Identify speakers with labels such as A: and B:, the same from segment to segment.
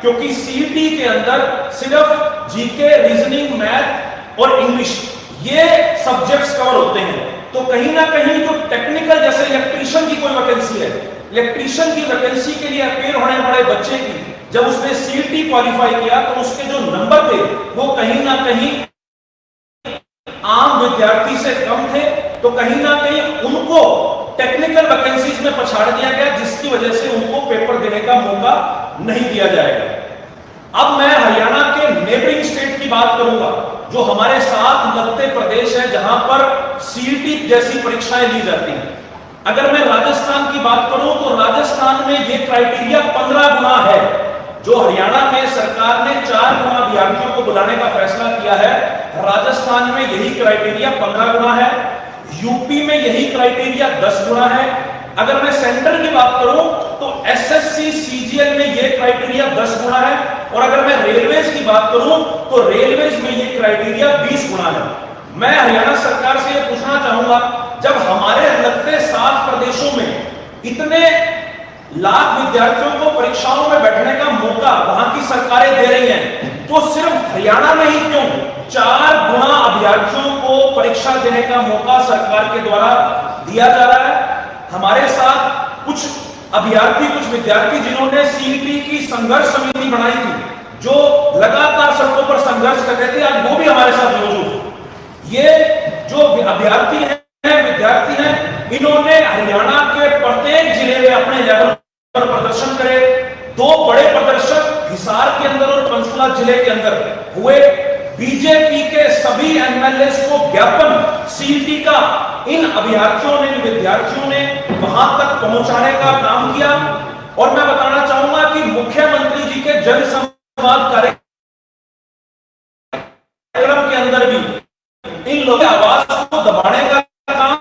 A: क्योंकि सीईटी के अंदर सिर्फ जीके, रीजनिंग, मैथ और इंग्लिश ये सब्जेक्ट्स कवर होते हैं। तो कहीं ना कहीं जो टेक्निकल, जैसे इलेक्ट्रीशियन की कोई वैकेंसी है, इलेक्ट्रीशियन की वैकेंसी के लिए अपेयर होने वाले बच्चे की जब उसने सीईटी क्वालिफाई किया तो उसके जो नंबर थे वो कहीं ना कहीं आम विद्यार्थी से कम थे। तो कहीं ना कहीं उनको टेक्निकल वैकेंसीज में पछाड़ दिया गया, जिसकी वजह से उनको पेपर देने का मौका नहीं दिया जाएगा। अब मैं हरियाणा के नेबरिंग स्टेट की बात करूंगा, जो हमारे साथ लगते प्रदेश है जहां पर सीईटी जैसी परीक्षाएं ली जाती हैं। अगर मैं राजस्थान की बात करूं तो राजस्थान में यह क्राइटेरिया 15 गुना है। जो हरियाणा में सरकार ने 4 गुना अभ्यर्थियों को बुलाने का फैसला किया है, राजस्थान में यही क्राइटेरिया 15 गुना है, यूपी में यही क्राइटेरिया 10 गुना है। अगर मैं सेंटर की बात करूं तो एसएससी सीजीएल में यह क्राइटेरिया 10 गुना है, और अगर मैं रेलवेज की बात करूं तो रेलवेज में यह क्राइटेरिया 20 गुना है। मैं हरियाणा सरकार से यह पूछना चाहूंगा, जब हमारे लगते 7 प्रदेशों में इतने लाख विद्यार्थियों को परीक्षाओं में बैठने का मौका वहां की सरकारें दे रही हैं, तो सिर्फ हरियाणा में ही क्यों 4 गुना अभ्यर्थियों को परीक्षा देने का मौका सरकार के द्वारा दिया जा रहा है। हमारे साथ कुछ अभ्यर्थी, कुछ विद्यार्थी जिन्होंने सीईटी की संघर्ष समिति बनाई थी, जो लगातार सड़कों पर संघर्ष कर रहे थे, आज वो भी हमारे साथ मौजूद है। ये जो अभ्यर्थी हैं, विद्यार्थी हैं, इन्होंने हरियाणा के प्रत्येक जिले में अपने लेवल पर प्रदर्शन करे। 2 बड़े प्रदर्शन हिसार के अंदर और पंचकुला जिले के अंदर हुए। बीजेपी के सभी एमएलए को ज्ञापन सीईटी का इन अभ्यर्थियों ने, विद्यार्थियों ने वहां तक पहुंचाने का काम किया। और मैं बताना चाहूंगा कि मुख्यमंत्री जी के जनसंवाद कार्यक्रम के अंदर भी इन लोगों की आवाज को दबाने का काम,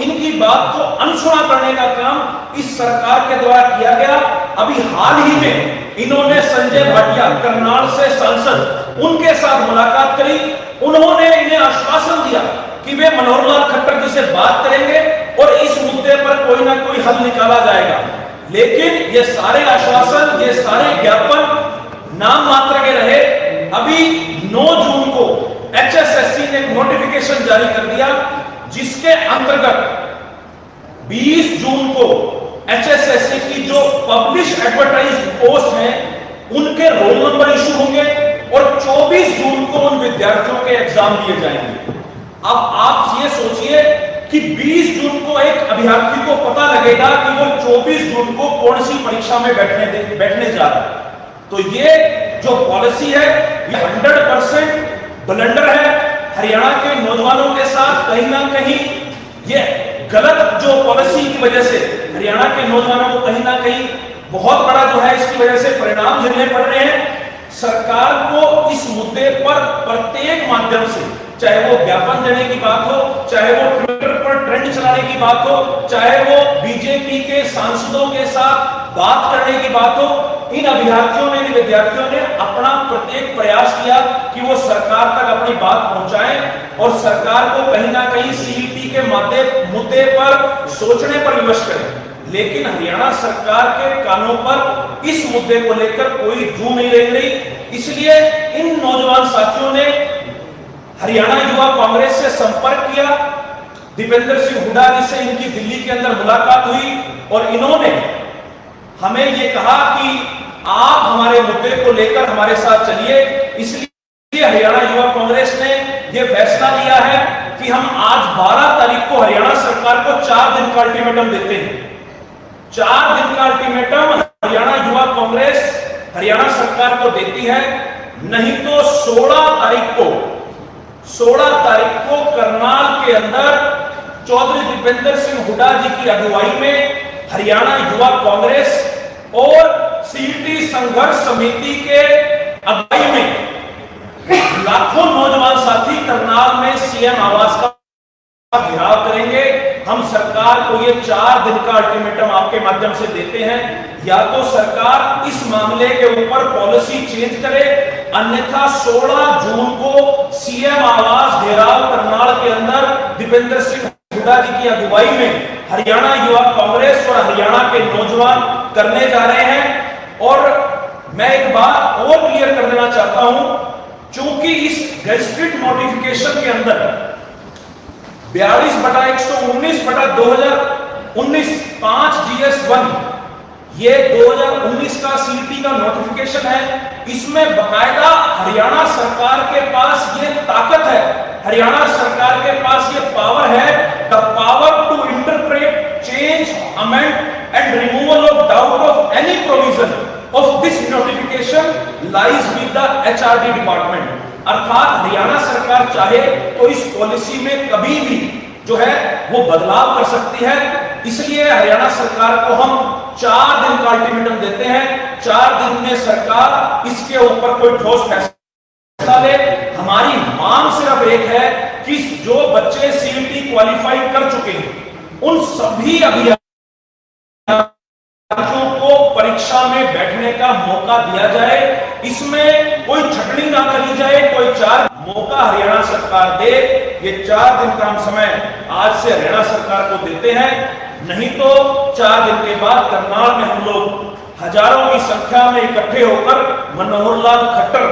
A: इनकी बात को अनसुना करने का काम इस सरकार के द्वारा किया गया। अभी हाल ही में इन्होंने संजय भाटिया, करनाल से सांसद, उनके साथ मुलाकात करी। उन्होंने इन्हें आश्वासन दिया कि वे मनोहर लाल खट्टर जी से बात करेंगे और इस मुद्दे पर कोई ना कोई हल निकाला जाएगा। लेकिन ये सारे आश्वासन, ये सारे ज्ञापन नाम मात्र के रहे। अभी 9 जून को एचएसएससी ने एक नोटिफिकेशन जारी कर दिया, जिसके अंतर्गत 20 जून को एचएसएससी की जो पब्लिश एडवर्टाइज्ड पोस्ट हैं, उनके रोल नंबर इशू होंगे और 24 जून को उन विद्यार्थियों के एग्जाम दिए जाएंगे। अब आप ये सोचिए कि 20 जून को एक अभ्यर्थी को पता लगेगा कि वो 24 जून को कौन सी परीक्षा में बैठने जा रहा है। तो ये जो पॉलिसी है, ये 100% ब्लंडर है। हरियाणा के नौजवानों के साथ कहीं ना कहीं ये गलत जो पॉलिसी की वजह से हरियाणा के नौजवानों को कहीं ना कहीं बहुत बड़ा जो है इसकी वजह से परिणाम झेलने पड़ रहे हैं। सरकार को इस मुद्दे पर प्रत्येक माध्यम से, चाहे वो ज्ञापन देने की बात हो, चाहे वो ट्विटर पर ट्रेंड चलाने की बात हो, चाहे वो बीजेपी के सांसदों के साथ बात करने की बात हो, इन अभ्यर्थियों ने, इन विद्यार्थियों ने अपना प्रत्येक प्रयास किया कि वो सरकार तक अपनी बात पहुंचाएं और सरकार को कहीं ना कहीं सीईटी के मुद्दे पर सोचने पर विवश करें। लेकिन हरियाणा सरकार के कानों पर इस मुद्दे को लेकर कोई जू नहीं रेंग रही। इसलिए इन नौजवान साथियों ने हरियाणा युवा कांग्रेस से संपर्क किया। दीपेंद्र सिंह हुड्डा जी से इनकी दिल्ली के अंदर मुलाकात हुई और इन्होंने हमें ये कहा कि आप हमारे मुद्दे को लेकर हमारे साथ चलिए। इसलिए हरियाणा युवा कांग्रेस ने यह फैसला लिया है कि हम आज 12 तारीख को हरियाणा सरकार को 4 दिन का अल्टीमेटम देते हैं। 4 दिन का अल्टीमेटम हरियाणा युवा कांग्रेस हरियाणा सरकार को देती है। नहीं तो 16 तारीख को करनाल के अंदर चौधरी दीपेंद्र सिंह हुड्डा जी की अगुवाई में हरियाणा युवा कांग्रेस और सीईटी संघर्ष समिति के अगुवाई में लाखों नौजवान साथी करनाल में सीएम आवास का घेराव करेंगे। हम सरकार को ये 4 दिन का अल्टीमेटम आपके माध्यम से देते हैं, या तो सरकार इस मामले के ऊपर पॉलिसी चेंज करे, अन्यथा 16 जून को सीएम आवास घेराव करनाल के अंदर दीपेंद्र सिंह हुड्डा जी की अगुवाई में हरियाणा युवा कांग्रेस और हरियाणा के नौजवान करने जा रहे हैं। और मैं एक बात और क्लियर कर देना चाहता हूं, चूंकि इस गैजेटेड नोटिफिकेशन के अंदर 42/119/2019 5 GS1 ये 2019 का सीईटी का नोटिफिकेशन है। इसमें बकायदा हरियाणा सरकार के पास ये ताकत है, हरियाणा सरकार के पास ये पावर है, the power to interpret, change, amend and removal of doubt of any provision of this notification lies with the HRD department. अर्थात हरियाणा सरकार चाहे तो इस पॉलिसी में कभी भी जो है वो बदलाव कर सकती है। इसलिए हरियाणा सरकार को हम 4 दिन का अल्टीमेटम देते हैं। 4 दिन में सरकार इसके ऊपर कोई ठोस फैसला ले। हमारी मांग सिर्फ एक है कि जो बच्चे सीईटी क्वालिफाई कर चुके हैं उन सभी अभ्यर्थियों को परीक्षा में बैठने का मौका दिया जाए। इसमें कोई छटनी ना करी जाए, कोई 4 मौका हरियाणा सरकार दे। ये 4 दिन का हम समय आज से हरियाणा सरकार को देते हैं, नहीं तो 4 दिन के बाद करनाल में हम लोग हजारों की संख्या में इकट्ठे होकर मनोहर लाल खट्टर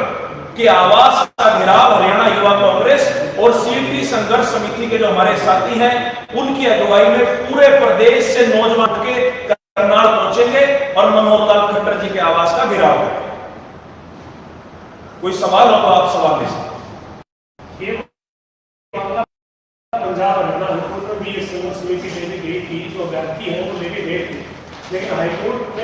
A: के आवास का घेराव हरियाणा युवा कांग्रेस और सीईटी संघर्ष समिति के जो हमारे साथी हैं उनकी अगुवाई में पूरे प्रदेश से नौजवान के करनाल पहुंचेंगे और मनोहर लाल खट्टर जी के आवास का घेराव करेंगे। कोई सवाल हो तो आप सवाल ले सकते।
B: पंजाब हरियाणा हाईकोर्ट में भी ये समिति लेने गई थी, जो अभ्यर्थी है वो लेके गए थे, लेकिन हाईकोर्ट